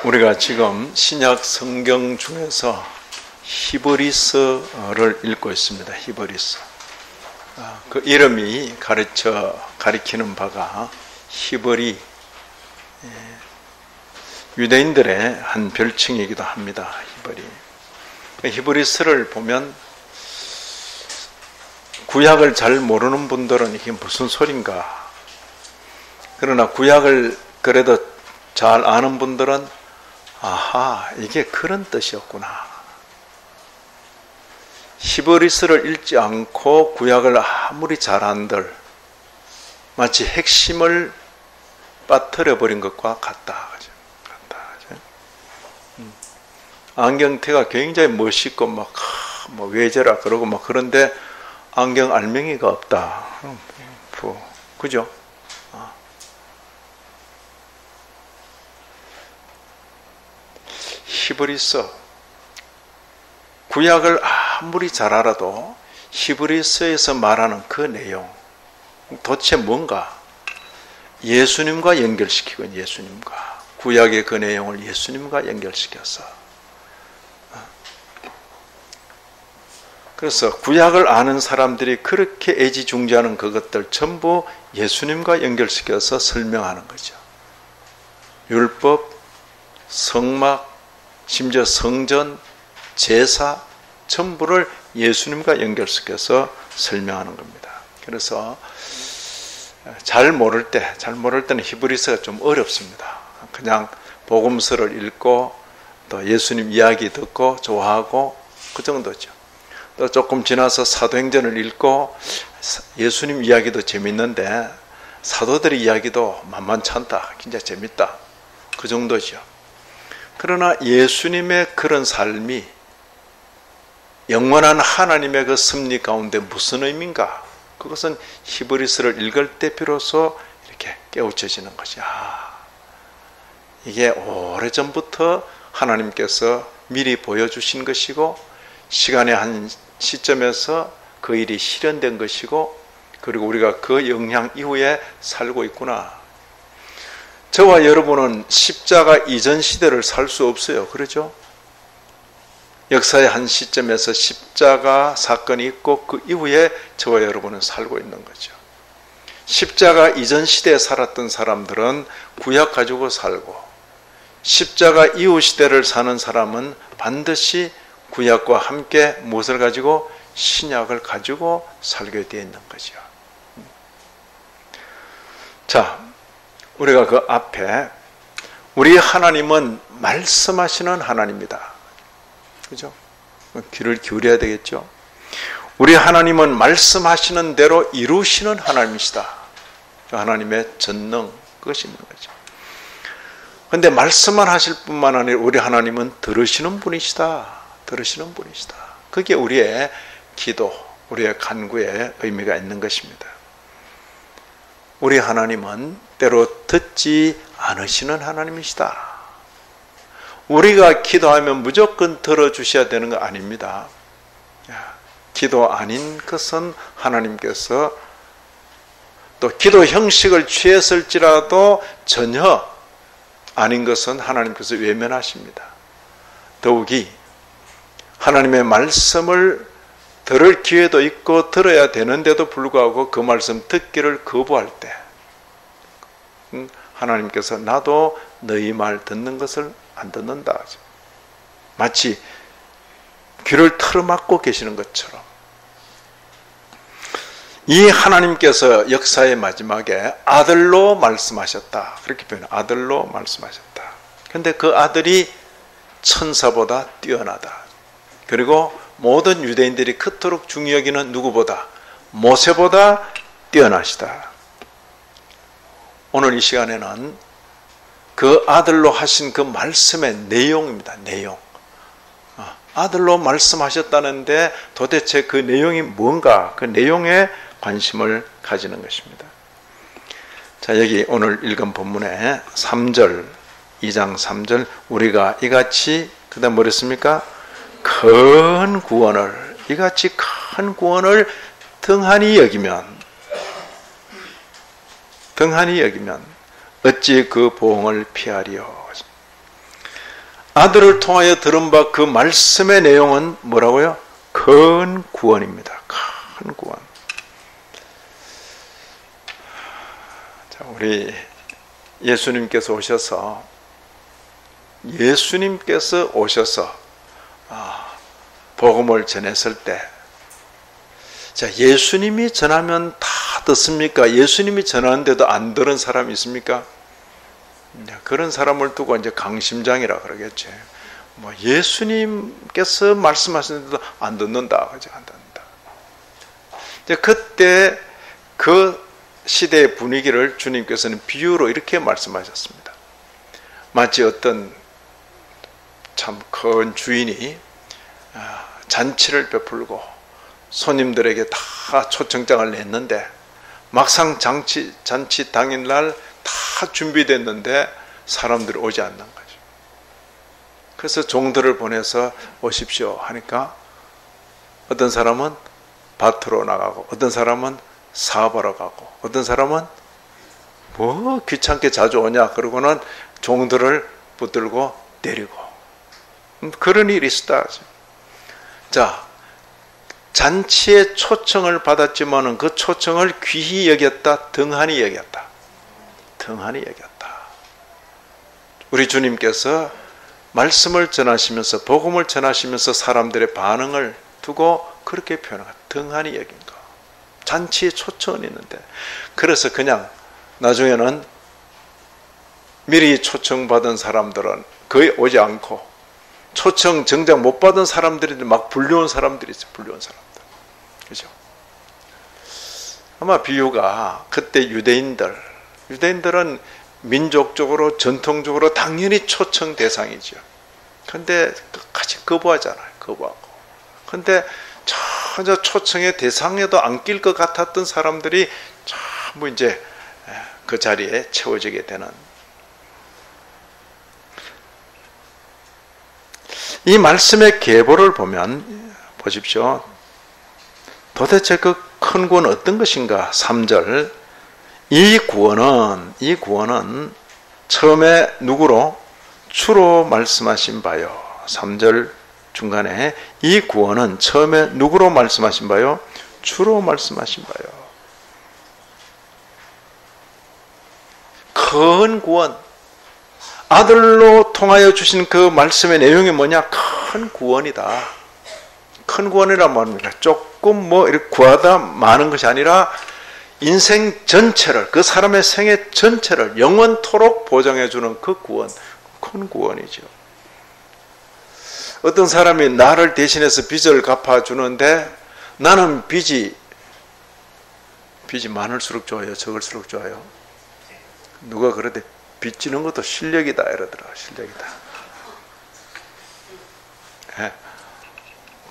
우리가 지금 신약 성경 중에서 히브리서를 읽고 있습니다. 히브리서. 그 이름이 가리키는 바가 히브리, 유대인들의 한 별칭이기도 합니다. 히브리. 히브리서를 보면 구약을 잘 모르는 분들은 이게 무슨 소린가. 그러나 구약을 그래도 잘 아는 분들은 아하, 이게 그런 뜻이었구나. 히브리서를 읽지 않고 구약을 아무리 잘한들 마치 핵심을 빠뜨려버린 것과 같다. 안경테가 굉장히 멋있고 뭐 외제라 그러고 막 그런데 안경 알맹이가 없다. 그죠? 히브리서, 구약을 아무리 잘 알아도 히브리서에서 말하는 그 내용 도대체 뭔가 예수님과 연결시키고, 예수님과 구약의 그 내용을 예수님과 연결시켜서, 그래서 구약을 아는 사람들이 그렇게 애지중지하는 그것들 전부 예수님과 연결시켜서 설명하는 거죠. 율법, 성막, 심지어 성전, 제사 전부를 예수님과 연결시켜서 설명하는 겁니다. 그래서 잘 모를 때는 히브리서가 좀 어렵습니다. 그냥 복음서를 읽고 또 예수님 이야기 듣고 좋아하고 그 정도죠. 또 조금 지나서 사도행전을 읽고 예수님 이야기도 재밌는데 사도들의 이야기도 만만찮다, 진짜 재밌다, 그 정도죠. 그러나 예수님의 그런 삶이 영원한 하나님의 그 섭리 가운데 무슨 의미인가? 그것은 히브리서를 읽을 때 비로소 이렇게 깨우쳐지는 것이야. 이게 오래전부터 하나님께서 미리 보여주신 것이고 시간의 한 시점에서 그 일이 실현된 것이고 그리고 우리가 그 영향 이후에 살고 있구나. 저와 여러분은 십자가 이전 시대를 살 수 없어요. 그렇죠? 역사의 한 시점에서 십자가 사건이 있고 그 이후에 저와 여러분은 살고 있는 거죠. 십자가 이전 시대에 살았던 사람들은 구약 가지고 살고 십자가 이후 시대를 사는 사람은 반드시 구약과 함께 무엇을 가지고? 신약을 가지고 살게 되어 있는 거죠. 자, 우리가 그 앞에 우리 하나님은 말씀하시는 하나님이다. 그죠? 귀를 기울여야 되겠죠? 우리 하나님은 말씀하시는 대로 이루시는 하나님이시다. 하나님의 전능, 그것이 있는 거죠. 그런데 말씀만 하실 뿐만 아니라 우리 하나님은 들으시는 분이시다. 들으시는 분이시다. 그게 우리의 기도, 우리의 간구에 의미가 있는 것입니다. 우리 하나님은 때로 듣지 않으시는 하나님이시다. 우리가 기도하면 무조건 들어주셔야 되는 거 아닙니다. 기도 아닌 것은 하나님께서 또 기도 형식을 취했을지라도 전혀 아닌 것은 하나님께서 외면하십니다. 더욱이 하나님의 말씀을 들을 기회도 있고 들어야 되는데도 불구하고 그 말씀 듣기를 거부할 때 하나님께서 나도 너희 말 듣는 것을 안 듣는다. 마치 귀를 틀어막고 계시는 것처럼 이 하나님께서 역사의 마지막에 아들로 말씀하셨다. 그렇게 표현해요. 아들로 말씀하셨다. 그런데 그 아들이 천사보다 뛰어나다. 그리고 모든 유대인들이 그토록 중히 여기는 누구보다? 모세보다 뛰어나시다. 오늘 이 시간에는 그 아들로 하신 그 말씀의 내용입니다. 내용. 아들로 말씀하셨다는데 도대체 그 내용이 뭔가? 그 내용에 관심을 가지는 것입니다. 자, 여기 오늘 읽은 본문에 3절, 2장 3절 우리가 이같이 그 다음 뭐랬습니까? 큰 구원을, 이같이 큰 구원을 등한히 여기면 어찌 그 보응을 피하리요. 아들을 통하여 들은 바 그 말씀의 내용은 뭐라고요? 큰 구원입니다. 큰 구원. 자, 우리 예수님께서 오셔서 복음을 전했을 때, 자, 예수님이 전하면 다 듣습니까? 예수님이 전하는데도 안 들은 사람이 있습니까? 그런 사람을 두고 이제 강심장이라 그러겠지. 뭐 예수님께서 말씀하시는데도 안 듣는다, 그죠? 안 듣는다. 이제 그때 그 시대의 분위기를 주님께서는 비유로 이렇게 말씀하셨습니다. 마치 어떤 참 큰 주인이 잔치를 베풀고 손님들에게 다 초청장을 냈는데 막상 잔치 당일날 다 준비됐는데 사람들이 오지 않는 거죠. 그래서 종들을 보내서 오십시오 하니까 어떤 사람은 밭으로 나가고 어떤 사람은 사업하러 가고 어떤 사람은 뭐 귀찮게 자주 오냐 그러고는 종들을 붙들고 때리고 그런 일이 있었다. 자, 잔치에 초청을 받았지만은 그 초청을 귀히 여겼다, 등한히 여겼다. 등한히 여겼다. 우리 주님께서 말씀을 전하시면서 복음을 전하시면서 사람들의 반응을 두고 그렇게 표현한 등한히 여긴 거. 잔치에 초청은 있는데 그래서 그냥 나중에는 미리 초청받은 사람들은 거의 오지 않고 초청 정작 못 받은 사람들이 막 불려온 사람들이 있어요. 불려온 사람들. 그죠? 아마 비유가 그때 유대인들은 민족적으로 전통적으로 당연히 초청 대상이죠. 그런데 끝까지 거부하잖아요. 거부하고. 그런데 전혀 초청의 대상에도 안 낄 것 같았던 사람들이 전부 이제 그 자리에 채워지게 되는. 이 말씀의 계보를 보면 보십시오. 도대체 그 큰 구원은 어떤 것인가? 3절. 이 구원은 처음에 누구로? 주로 말씀하신 바요. 3절 중간에 이 구원은 처음에 누구로 말씀하신 바요? 주로 말씀하신 바요. 큰 구원. 아들로 통하여 주신 그 말씀의 내용이 뭐냐? 큰 구원이다. 큰 구원이란 말입니다. 조금 뭐 이렇게 구하다 많은 것이 아니라 인생 전체를, 그 사람의 생애 전체를 영원토록 보장해 주는 그 구원, 큰 구원이죠. 어떤 사람이 나를 대신해서 빚을 갚아주는데 나는 빚이 많을수록 좋아요? 적을수록 좋아요? 누가 그러대? 빚지는 것도 실력이다 이러더라. 실력이다. 네.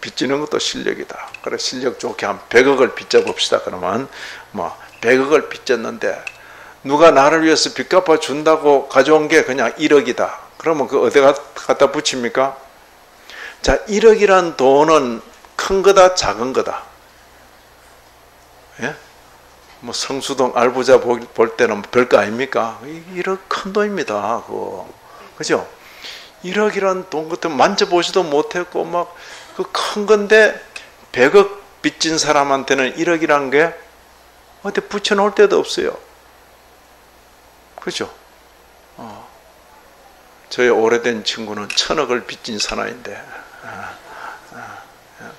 빚지는 것도 실력이다. 그래 실력 좋게 한 100억을 빚져 봅시다. 그러면 뭐 100억을 빚졌는데 누가 나를 위해서 빚 갚아 준다고 가져온 게 그냥 1억이다. 그러면 그 어디 갖다 붙입니까? 자, 1억이란 돈은 큰 거다, 작은 거다. 예? 뭐 성수동 알부자 볼 때는 별거 아닙니까? 1억 큰 돈입니다. 그거. 그죠? 1억이란 돈 같은 만져보지도 못했고 막 그 큰 건데 100억 빚진 사람한테는 1억이란 게 어디 붙여놓을 데도 없어요. 그죠? 저희 오래된 친구는 1000억을 빚진 사나이인데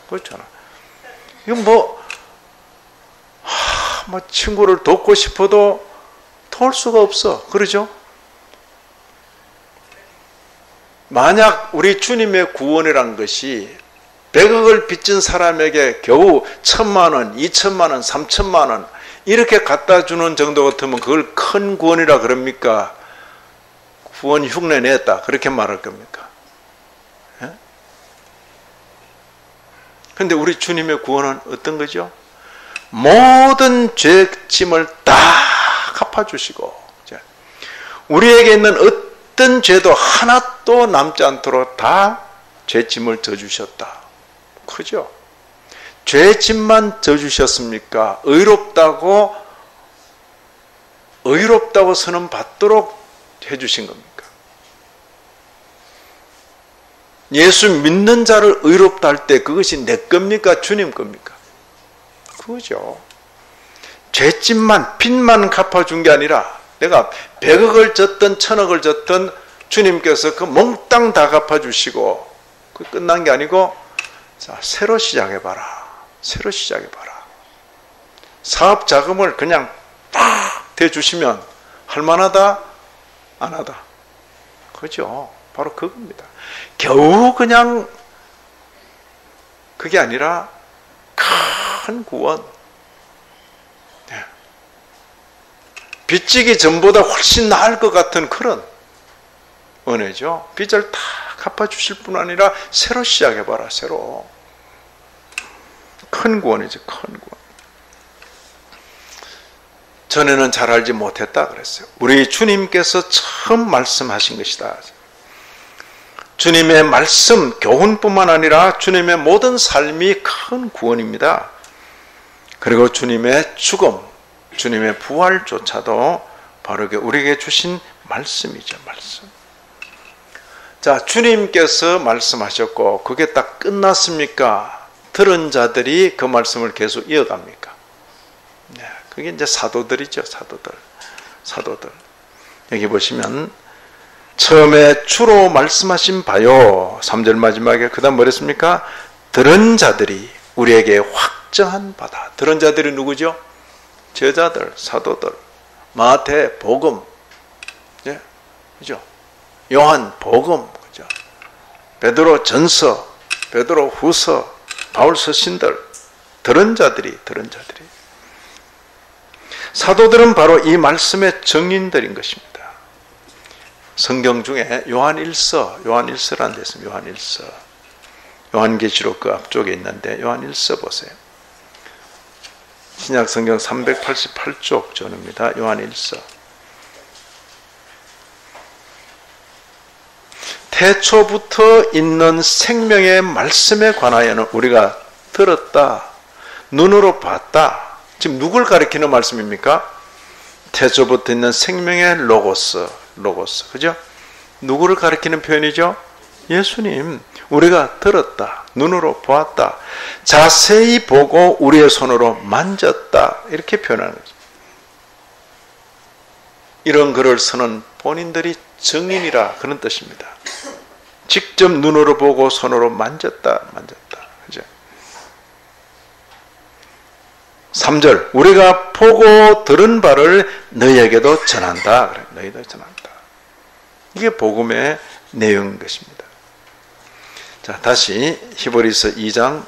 그렇잖아. 이건 뭐 친구를 돕고 싶어도 도울 수가 없어. 그러죠? 만약 우리 주님의 구원이란 것이 100억을 빚진 사람에게 겨우 1000만 원, 2000만 원, 3000만 원 이렇게 갖다 주는 정도 같으면 그걸 큰 구원이라 그럽니까? 구원 흉내 냈다 그렇게 말할 겁니까? 그런데 우리 주님의 구원은 어떤 거죠? 모든 죄짐을 다 갚아주시고 우리에게 있는 어떤 죄도 하나도 남지 않도록 다 죄짐을 져주셨다. 그죠? 죄짐만 져주셨습니까? 의롭다고 선언 받도록 해주신 겁니까? 예수 믿는 자를 의롭다 할 때 그것이 내 겁니까? 주님 겁니까? 그거죠. 죄집만, 빚만 갚아준 게 아니라 내가 100억을 졌든 1000억을 졌든 주님께서 그 몽땅 다 갚아주시고 그 끝난 게 아니고 자, 새로 시작해봐라. 새로 시작해봐라. 사업 자금을 그냥 팍 대주시면 할만하다? 안 하다? 그죠? 바로 그겁니다. 겨우 그냥 그게 아니라 큰 구원. 빚지기 전보다 훨씬 나을 것 같은 그런 은혜죠. 빚을 다 갚아주실 뿐 아니라 새로 시작해봐라. 새로. 큰 구원이죠. 큰 구원. 전에는 잘 알지 못했다 그랬어요. 우리 주님께서 처음 말씀하신 것이다. 주님의 말씀, 교훈뿐만 아니라 주님의 모든 삶이 큰 구원입니다. 그리고 주님의 죽음, 주님의 부활조차도 바로 우리에게 주신 말씀이죠. 말씀. 자, 주님께서 말씀하셨고 그게 딱 끝났습니까? 들은 자들이 그 말씀을 계속 이어갑니까? 네, 그게 이제 사도들이죠. 사도들. 여기 보시면 처음에 주로 말씀하신 바요. 3절 마지막에 그 다음 뭐랬습니까? 들은 자들이 우리에게 확정한 바다. 들은 자들이 누구죠? 제자들, 사도들. 마태, 복음. 예, 그죠? 요한, 복음. 그죠? 베드로 전서, 베드로 후서, 바울 서신들. 들은 자들이. 사도들은 바로 이 말씀의 증인들인 것입니다. 성경 중에 요한일서라는 데 있습니다. 요한일서. 요한계시록 그 앞쪽에 있는데 요한일서 보세요. 신약 성경 388쪽 전입니다. 요한일서. 태초부터 있는 생명의 말씀에 관하여는 우리가 들었다. 눈으로 봤다. 지금 누굴 가리키는 말씀입니까? 태초부터 있는 생명의 로고스. 그죠? 누구를 가리키는 표현이죠? 예수님. 우리가 들었다. 눈으로 보았다. 자세히 보고 우리의 손으로 만졌다. 이렇게 표현하는 거죠. 이런 글을 쓰는 본인들이 증인이라 그런 뜻입니다. 직접 눈으로 보고 손으로 만졌다. 그죠? 3절. 우리가 보고 들은 바를 너희에게도 전한다. 그래. 너희도 전한다. 이게 복음의 내용인 것입니다. 자, 다시 히브리서 2장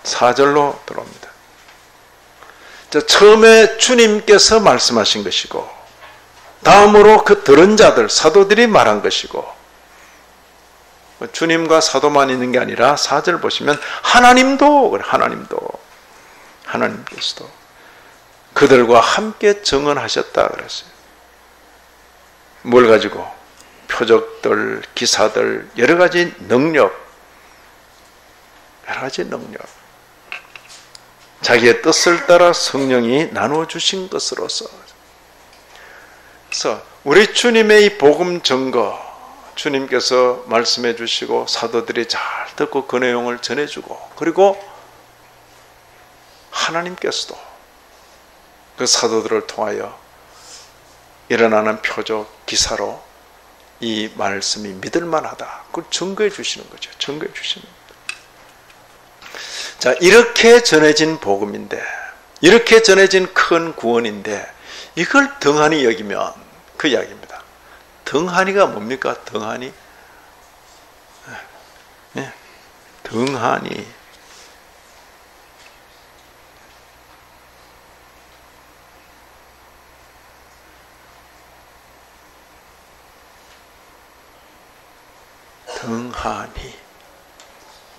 4절로 들어옵니다. 자, 처음에 주님께서 말씀하신 것이고 다음으로 그 들은 자들, 사도들이 말한 것이고 주님과 사도만 있는 게 아니라 4절 보시면 하나님께서도 그들과 함께 증언하셨다 그랬어요. 뭘 가지고? 표적들, 기사들, 여러 가지 능력. 자기의 뜻을 따라 성령이 나누어 주신 것으로서. 그래서 우리 주님의 이 복음 증거, 주님께서 말씀해 주시고 사도들이 잘 듣고 그 내용을 전해주고, 그리고 하나님께서도 그 사도들을 통하여 일어나는 표적, 기사로 이 말씀이 믿을만하다. 그걸 증거해 주시는 거죠. 자, 이렇게 전해진 복음인데, 이렇게 전해진 큰 구원인데, 이걸 등한히 여기면 그 이야기입니다. 등한히가 뭡니까? 등한히.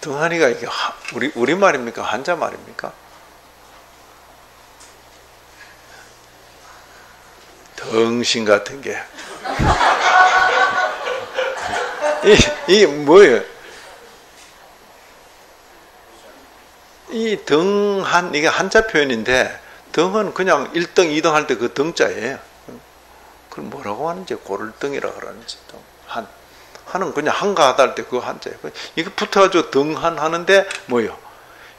등한히가 이게 우리 말입니까? 한자 말입니까? 덩신 같은 게. 이게 뭐예요? 이 등한, 이게 한자 표현인데, 등은 그냥 1등, 2등 할 때 그 등자예요. 그걸 뭐라고 하는지, 고를등이라 그러는지, 한. 한은 그냥 한가하다 할 때 그거 한자예요. 이거 붙어가지고 등한하는데 뭐요?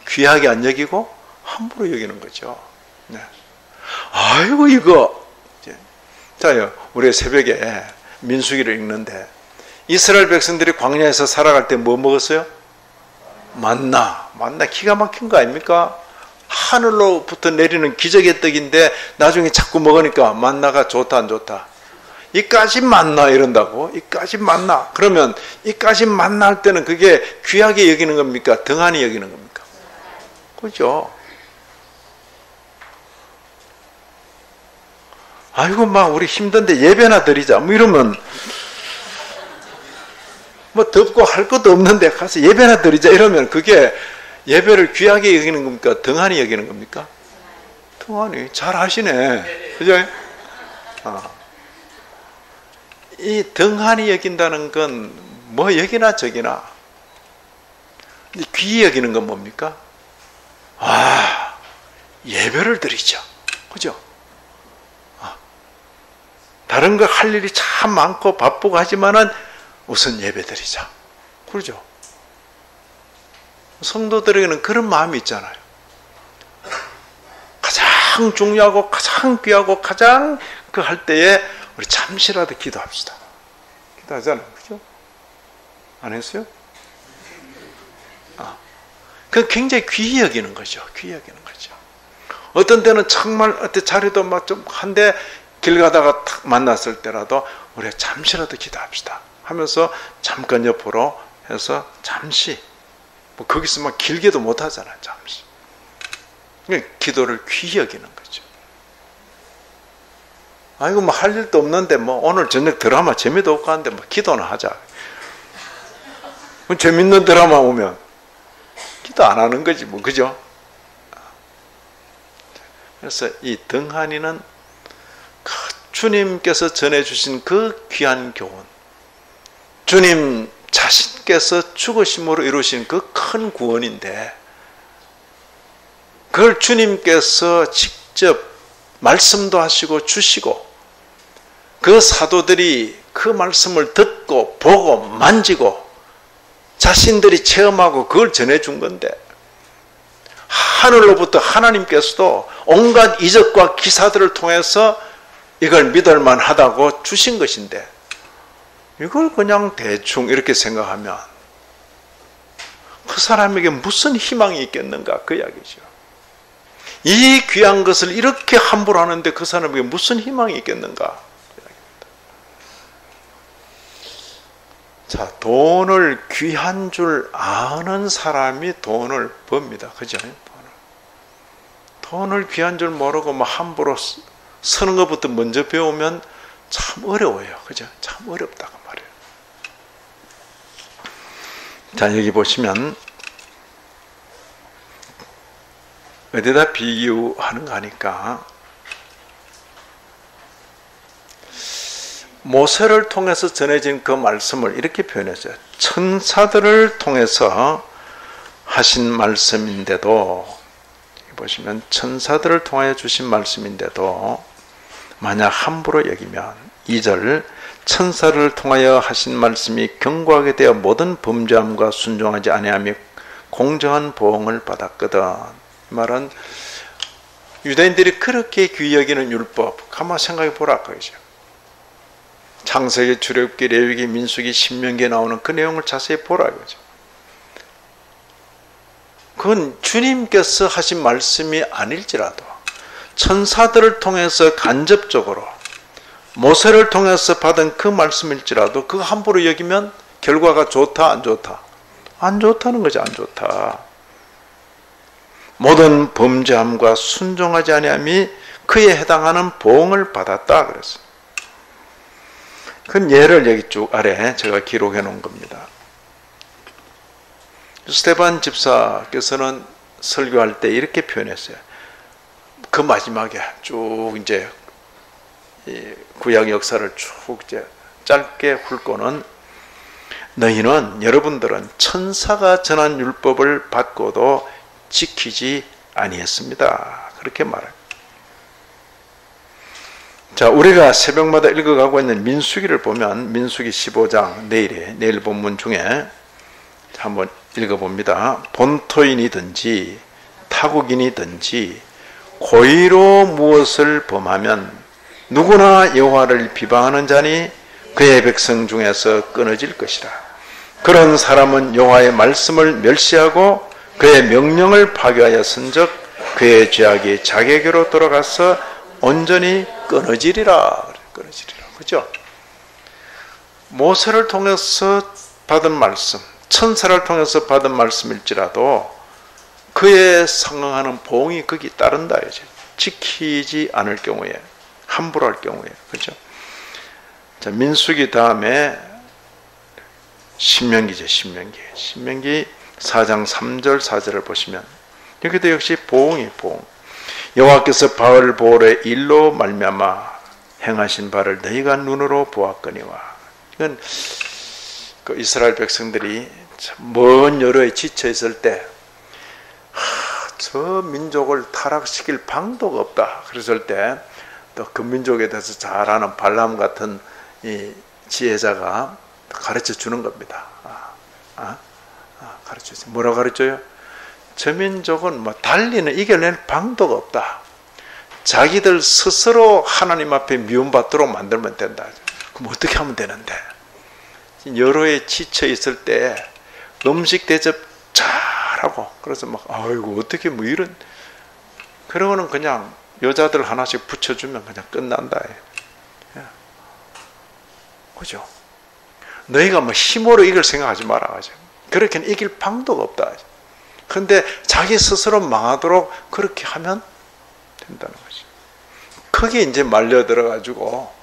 귀하게 안 여기고 함부로 여기는 거죠. 네. 아이고 이거. 자요, 우리 새벽에 민수기를 읽는데 이스라엘 백성들이 광야에서 살아갈 때 뭐 먹었어요? 만나 기가 막힌 거 아닙니까? 하늘로부터 내리는 기적의 떡인데 나중에 자꾸 먹으니까 만나가 좋다 안 좋다? 이까지 만나 이런다고? 이까지 만나. 그러면 이까지 만나 할 때는 그게 귀하게 여기는 겁니까? 등한히 여기는 겁니까? 그죠? 아이고 막 우리 힘든데 예배나 드리자 뭐 이러면 뭐 덥고 할 것도 없는데 가서 예배나 드리자 이러면 그게 예배를 귀하게 여기는 겁니까? 등한히 여기는 겁니까? 등한히. 잘 하시네. 그죠? 이 등한히 여긴다는 건 뭐 여기나 저기나 귀히 여기는 건 뭡니까? 예배를 드리자. 그죠? 다른 거 할 일이 참 많고 바쁘고 하지만은 우선 예배 드리자. 그러죠? 성도들에게는 그런 마음이 있잖아요. 가장 중요하고 가장 귀하고 가장 그 할 때에 우리 잠시라도 기도합시다. 기도하잖아요. 그죠? 안 했어요? 그 굉장히 귀히 여기는 거죠. 귀히 여기는 거죠. 어떤 때는 정말 어때 자리도 막 좀 한데 길 가다가 탁 만났을 때라도 우리가 잠시라도 기도합시다 하면서 잠깐 옆으로 해서 잠시 뭐 거기서 막 길게도 못 하잖아요. 잠시 기도를 귀히 여기는 거죠. 아이고 뭐 할 일도 없는데 뭐 오늘 저녁 드라마 재미도 없고 하는데 뭐 기도나 하자. 재밌는 드라마 오면 기도 안 하는 거지 뭐. 그죠? 그래서 이 등한이는 주님께서 전해주신 그 귀한 교훈, 주님 자신께서 죽으심으로 이루신 그 큰 구원인데 그걸 주님께서 직접 말씀도 하시고 주시고 그 사도들이 그 말씀을 듣고 보고 만지고 자신들이 체험하고 그걸 전해준 건데 하늘로부터 하나님께서도 온갖 이적과 기사들을 통해서 이걸 믿을만 하다고 주신 것인데 이걸 그냥 대충 이렇게 생각하면 그 사람에게 무슨 희망이 있겠는가 그 이야기죠. 이 귀한 것을 이렇게 함부로 하는데 그 사람에게 무슨 희망이 있겠는가 그 이야기입니다. 자, 돈을 귀한 줄 아는 사람이 돈을 법니다. 그죠? 돈을 귀한 줄 모르고 뭐 함부로 쓰는 것부터 먼저 배우면 참 어려워요. 그죠? 참 어렵다고 말이에요. 자, 여기 보시면 어디다 비유하는 거 하니까 모세를 통해서 전해진 그 말씀을 이렇게 표현했어요. 천사들을 통해서 하신 말씀인데도 보시면 천사들을 통하여 주신 말씀인데도 만약 함부로 여기면 2절 천사를 통하여 하신 말씀이 견고하게 되어 모든 범죄함과 순종하지 아니하며 공정한 보응을 받았거든. 이 말은 유대인들이 그렇게 귀히 여기는 율법 가만 생각해 보라 그러죠. 창세기, 출애굽기, 레위기, 민수기, 신명기에 나오는 그 내용을 자세히 보라 이거죠. 그건 주님께서 하신 말씀이 아닐지라도 천사들을 통해서 간접적으로 모세를 통해서 받은 그 말씀일지라도 그거 함부로 여기면 결과가 좋다 안 좋다? 안 좋다는 거죠. 안 좋다. 모든 범죄함과 순종하지 아니함이 그에 해당하는 보응을 받았다 그랬어요. 그 예를 여기 쭉 아래 제가 기록해 놓은 겁니다. 스테반 집사께서는 설교할 때 이렇게 표현했어요. 그 마지막에 쭉 이제 구약 역사를 쭉 이제 짧게 훑고는 너희는 여러분들은 천사가 전한 율법을 받고도 지키지 아니했습니다. 그렇게 말해요. 자, 우리가 새벽마다 읽어가고 있는 민수기를 보면 민수기 15장 내일 본문 중에 한번 읽어봅니다. 본토인이든지 타국인이든지 고의로 무엇을 범하면 누구나 여호와를 비방하는 자니 그의 백성 중에서 끊어질 것이라. 그런 사람은 여호와의 말씀을 멸시하고 그의 명령을 파괴하였은즉 그의 죄악이 자기에게로 돌아가서 온전히 끊어지리라. 그죠? 모세를 통해서 받은 말씀, 천사를 통해서 받은 말씀일지라도 그에 상응하는 보응이 거기 따른다. 지키지 않을 경우에, 함부로 할 경우에, 그죠? 자, 민수기 다음에 신명기죠. 신명기 4장 3절 4절을 보시면 여기도 역시 보응이 보응. 여호와께서 바알보올의 일로 말미암아 행하신 바를 너희가 눈으로 보았거니와. 이건 그 이스라엘 백성들이 먼 여로에 지쳐 있을 때 저 민족을 타락시킬 방도가 없다. 그랬을 때 또 그 민족에 대해서 잘 아는 발람 같은 이 지혜자가 가르쳐 주는 겁니다. 가르쳐 주세요. 뭐라고 가르쳐요? 저 민족은 뭐 달리는 이겨낼 방도가 없다. 자기들 스스로 하나님 앞에 미움받도록 만들면 된다. 그럼 어떻게 하면 되는데? 여로에 지쳐 있을 때 음식 대접 잘하고, 그래서 막 아이고 어떻게 뭐 이런, 그러고는 그냥 여자들 하나씩 붙여주면 그냥 끝난다. 그죠? 너희가 뭐 힘으로 이길 생각하지 마라. 그렇게는 이길 방도가 없다. 그런데 자기 스스로 망하도록 그렇게 하면 된다는 거지. 거기에 이제 말려 들어가지고,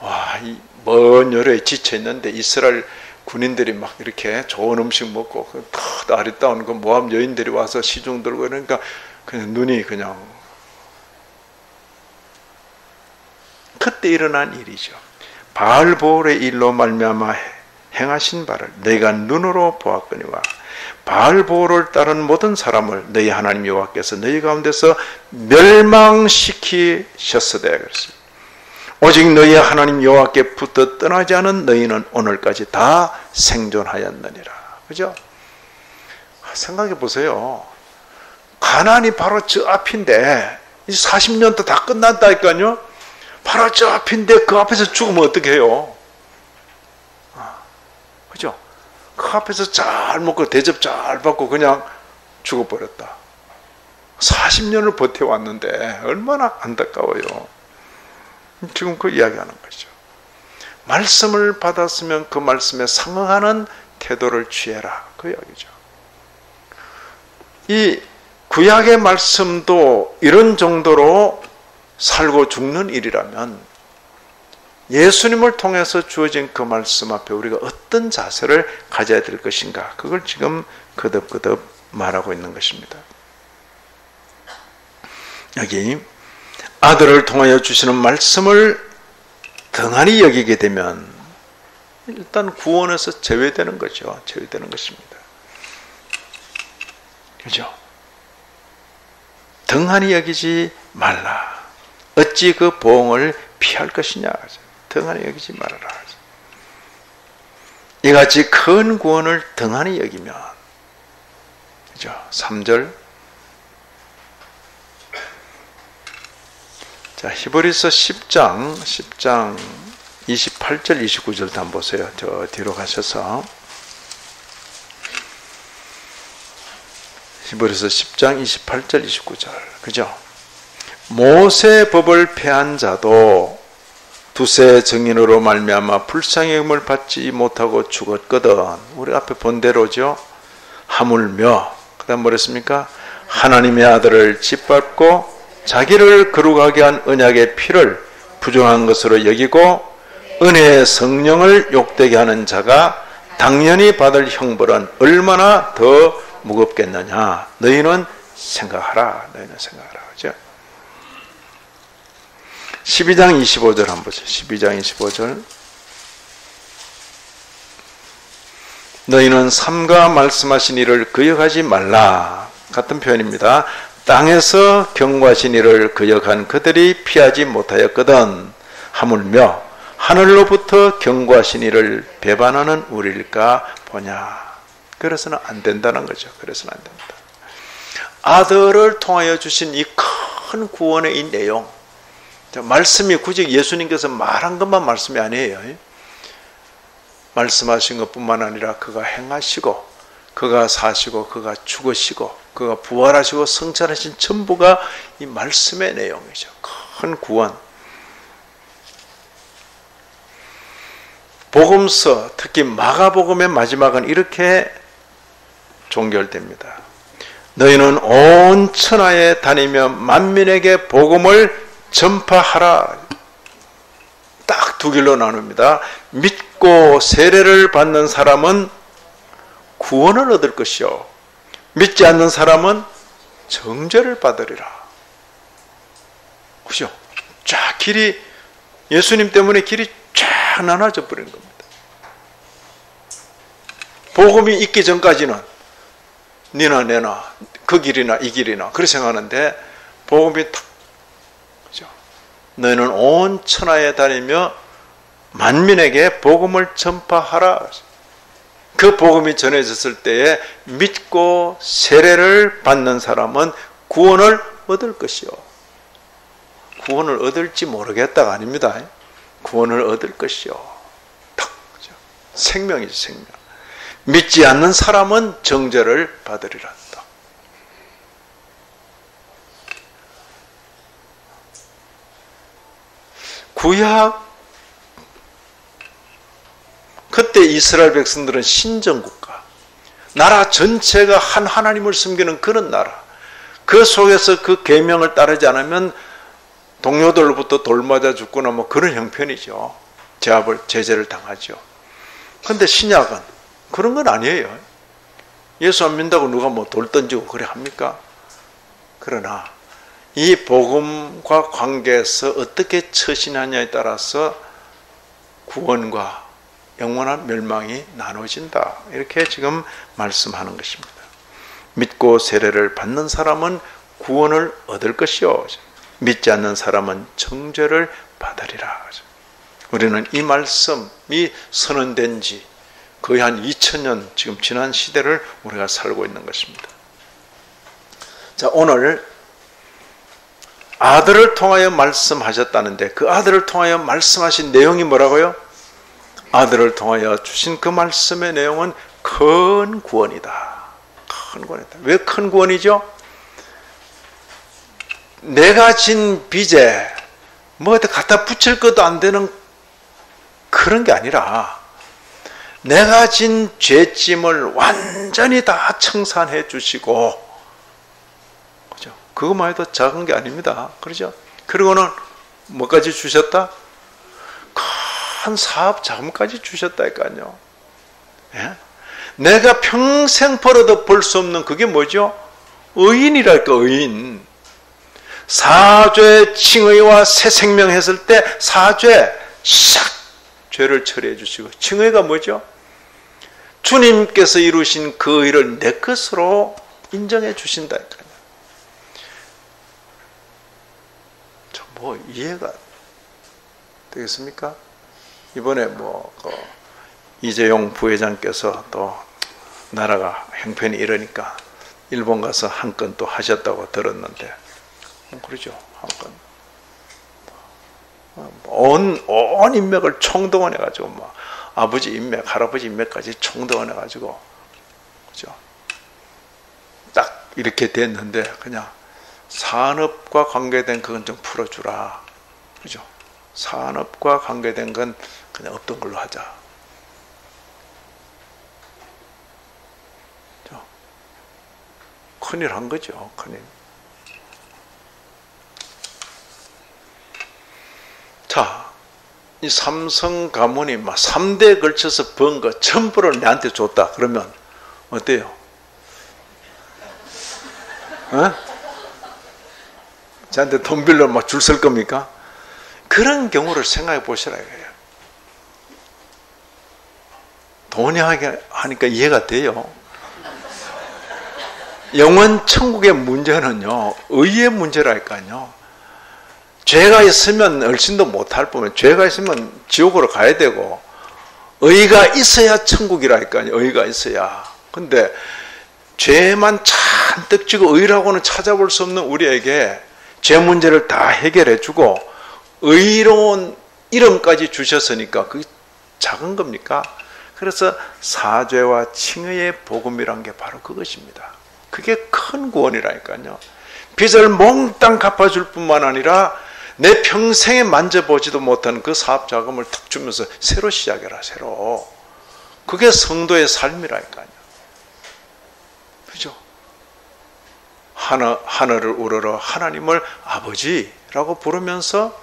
와, 이 먼 여로에 지쳐 있는데 이스라엘 군인들이 막 이렇게 좋은 음식 먹고, 그 아리따운 그 모압 여인들이 와서 시중 들고 그러니까 그냥 눈이 그냥, 그때 일어난 일이죠. 바알보올의 일로 말미암아 행하신 바를 너희가 눈으로 보았거니와 바알보올을 따른 모든 사람을 너희 하나님 여호와께서 너희 가운데서 멸망시키셨으되 그랬어요. 오직 너희 하나님 여호와께 붙어 떠나지 않은 너희는 오늘까지 다 생존하였느니라. 그죠? 생각해 보세요. 가나안이 바로 저 앞인데 40년도 다 끝난다니까요. 바로 저 앞인데 그 앞에서 죽으면 어떻게 해요? 그죠? 그 앞에서 잘 먹고 대접 잘 받고 그냥 죽어버렸다. 40년을 버텨왔는데 얼마나 안타까워요. 지금 그 이야기하는 거죠. 말씀을 받았으면 그 말씀에 상응하는 태도를 취해라. 그 이야기죠. 이 구약의 말씀도 이런 정도로 살고 죽는 일이라면 예수님을 통해서 주어진 그 말씀 앞에 우리가 어떤 자세를 가져야 될 것인가, 그걸 지금 거듭거듭 말하고 있는 것입니다. 여기 아들을 통하여 주시는 말씀을 등한히 여기게 되면 일단 구원에서 제외되는 거죠. 제외되는 것입니다. 그죠? 등한히 여기지 말라. 어찌 그 보응을 피할 것이냐. 등한히 여기지 말아라. 이같이 큰 구원을 등한히 여기면, 그죠? 3절. 자, 히브리서 10장 28절 29절도 한번 보세요. 저 뒤로 가셔서 히브리서 10장 28절 29절. 그죠? 모세 법을 폐한 자도 두세 증인으로 말미암아 불쌍히 여김을 받지 못하고 죽었거든. 우리 앞에 본 대로죠. 하물며 그다음 뭐랬습니까? 하나님의 아들을 짓밟고 자기를 거룩하게 한 언약의 피를 부정한 것으로 여기고 은혜의 성령을 욕되게 하는 자가 당연히 받을 형벌은 얼마나 더 무겁겠느냐. 너희는 생각하라. 너희는 생각하라. 그죠? 12장 25절 한번 보세요. 12장 25절. 너희는 삼가 말씀하신 이를 거역하지 말라. 같은 표현입니다. 땅에서 경고하신 이를 거역한 그들이 피하지 못하였거든 하물며 하늘로부터 경고하신 이를 배반하는 우리일까 보냐. 그래서는 안 된다는 거죠. 그래서는 안 된다. 아들을 통하여 주신 이 큰 구원의 이 내용, 말씀이 굳이 예수님께서 말한 것만 말씀이 아니에요. 말씀하신 것뿐만 아니라 그가 행하시고 그가 사시고 그가 죽으시고 그가 부활하시고 성찬하신 전부가 이 말씀의 내용이죠. 큰 구원. 복음서, 특히 마가복음의 마지막은 이렇게 종결됩니다. 너희는 온 천하에 다니며 만민에게 복음을 전파하라. 딱 두 길로 나눕니다. 믿고 세례를 받는 사람은 구원을 얻을 것이요 믿지 않는 사람은 정죄를 받으리라. 그죠? 쫙 길이, 예수님 때문에 길이 쫙 나눠져 버린 겁니다. 복음이 있기 전까지는 니나 내나 그 길이나 이 길이나 그렇게 생각하는데, 복음이 탁, 그죠? 너희는 온 천하에 다니며 만민에게 복음을 전파하라. 그 복음이 전해졌을 때에 믿고 세례를 받는 사람은 구원을 얻을 것이요. 구원을 얻을지 모르겠다가 아닙니다. 구원을 얻을 것이요. 탁, 그죠? 생명이죠, 생명. 믿지 않는 사람은 정죄를 받으리라. 구약, 그때 이스라엘 백성들은 신정국가, 나라 전체가 한 하나님을 섬기는 그런 나라, 그 속에서 그 계명을 따르지 않으면 동료들로부터 돌 맞아 죽거나 뭐 그런 형편이죠. 제재를 당하죠. 그런데 신약은 그런 건 아니에요. 예수 안 믿는다고 누가 뭐 돌 던지고 그래 합니까? 그러나 이 복음과 관계에서 어떻게 처신하냐에 따라서 구원과 영원한 멸망이 나눠진다. 이렇게 지금 말씀하는 것입니다. 믿고 세례를 받는 사람은 구원을 얻을 것이요 믿지 않는 사람은 정죄를 받으리라. 우리는 이 말씀이 선언된 지 거의 한 2000년 지금 지난 시대를 우리가 살고 있는 것입니다. 자, 오늘 아들을 통하여 말씀하셨다는데 그 아들을 통하여 말씀하신 내용이 뭐라고요? 아들을 통하여 주신 그 말씀의 내용은 큰 구원이다. 큰 구원이다. 왜 큰 구원이죠? 내가 진 빚에 뭐 어디 갖다 붙일 것도 안 되는 그런 게 아니라 내가 진 죄짐을 완전히 다 청산해 주시고, 그죠? 그것만 해도 작은 게 아닙니다. 그렇죠? 그리고는 뭐까지 주셨다? 큰 사업 자금까지 주셨다니까요. 예? 내가 평생 벌어도 벌 수 없는 그게 뭐죠? 의인이랄까, 의인. 사죄 칭의와 새 생명 했을 때 사죄 샥 죄를 처리해 주시고, 칭의가 뭐죠? 주님께서 이루신 그 의를 내 것으로 인정해 주신다니까요. 뭐 이해가 되겠습니까? 이번에 이재용 부회장께서 또 나라가 형편이 이러니까 일본 가서 한 건 또 하셨다고 들었는데, 그러죠. 한 건. 온 인맥을 총동원해가지고, 아버지 인맥, 할아버지 인맥까지 총동원해가지고, 그죠. 딱 이렇게 됐는데, 그냥 산업과 관계된 그건 좀 풀어주라. 그죠. 산업과 관계된 건 그냥 없던 걸로 하자. 그죠? 큰일 한 거죠. 큰일. 자, 이 삼성 가문이 막 3대에 걸쳐서 번 거 전부를 내한테 줬다. 그러면 어때요? 저한테 돈 빌려 막 줄 설 겁니까? 그런 경우를 생각해 보시라 이거예요. 돈이 하니까 이해가 돼요. 영원 천국의 문제는요, 의의 문제랄까요. 죄가 있으면 얼씬도 못할 뿐만 죄가 있으면 지옥으로 가야 되고 의가 있어야 천국이라니까요. 의가 있어야. 근데 죄만 잔뜩 지고 의라고는 찾아볼 수 없는 우리에게 죄 문제를 다 해결해 주고 의로운 이름까지 주셨으니까 그게 작은 겁니까? 그래서 사죄와 칭의의 복음이란 게 바로 그것입니다. 그게 큰 구원이라니까요. 빚을 몽땅 갚아줄 뿐만 아니라 내 평생에 만져보지도 못한 그 사업 자금을 탁 주면서 새로 시작해라, 새로. 그게 성도의 삶이라니까요. 그죠? 하늘을 우러러 하나님을 아버지라고 부르면서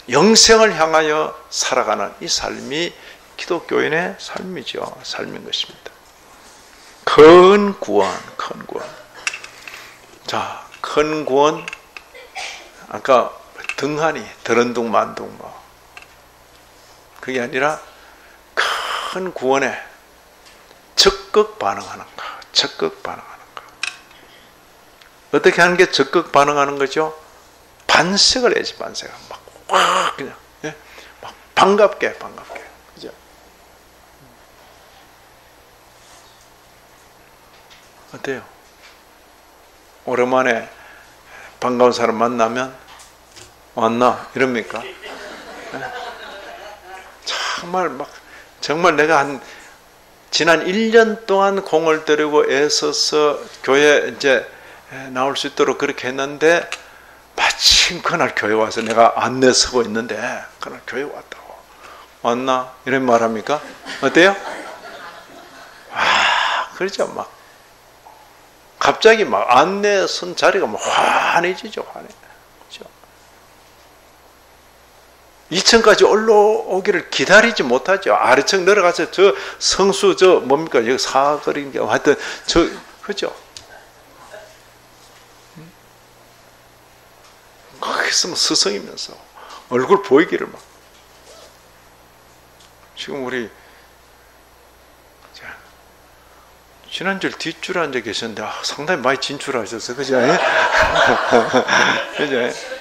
영생을 향하여 살아가는 이 삶이 기독교인의 삶이죠. 삶인 것입니다. 큰 구원, 큰 구원. 자, 큰 구원. 아까 등한이 더른둥만둥 뭐 그게 아니라 큰 구원에 적극 반응하는 거. 적극 반응하는 거. 어떻게 하는 게 적극 반응하는 거죠? 반색을 해야지. 반색을 막 그냥 막 반갑게 그죠? 어때요? 오랜만에 반가운 사람 만나면 왔나? 이럽니까? 정말 내가 지난 1년 동안 공을 들이고 애써서 교회 이제 나올 수 있도록 그렇게 했는데 마침 그날 교회 와서 내가 안내 서고 있는데 그날 교회 왔다고. 왔나? 이런 말 합니까? 어때요? 그러죠. 막 갑자기 막 안내 선 자리가 막 환해지죠. 환해. 2층까지 올라오기를 기다리지 못하죠. 아래층 내려가서 저 성수 뭡니까? 여기 사거리인가? 하여튼 그죠? 거기서 뭐 스승이면서 얼굴 보이기를 막. 지금 우리 지난주에 뒷줄 앉아 계셨는데 상당히 많이 진출하셨어요. 그죠? 그죠?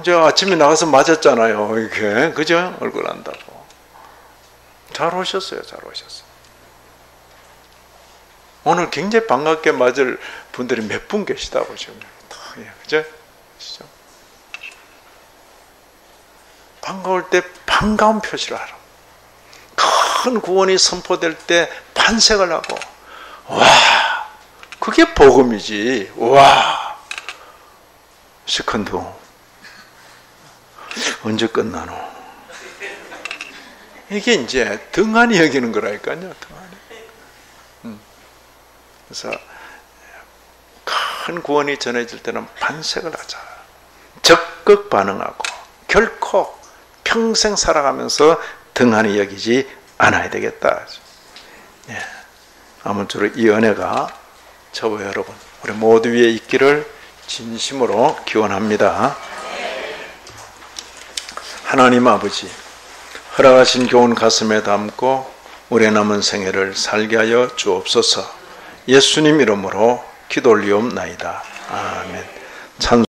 제가 아침에 나가서 맞았잖아요. 이렇게. 그죠? 얼굴 안다고. 잘 오셨어요. 잘 오셨어요. 오늘 굉장히 반갑게 맞을 분들이 몇 분 계시다고 지금. 그죠? 그죠? 반가울 때 반가운 표시를 하라. 큰 구원이 선포될 때 반색을 하고, 와, 그게 복음이지. 와, 시컨드. 언제 끝나노? 이게 이제 등한히 여기는 거라니까요. 등한히. 그래서 큰 구원이 전해질 때는 반색을 하자. 적극 반응하고 결코 평생 살아가면서 등한히 여기지 않아야 되겠다. 아무쪼록 이 은혜가 저와 여러분 우리 모두 위에 있기를 진심으로 기원합니다. 하나님 아버지, 허락하신 교훈 가슴에 담고 우리의 남은 생애를 살게 하여 주옵소서. 예수님 이름으로 기도 올리옵나이다. 아멘.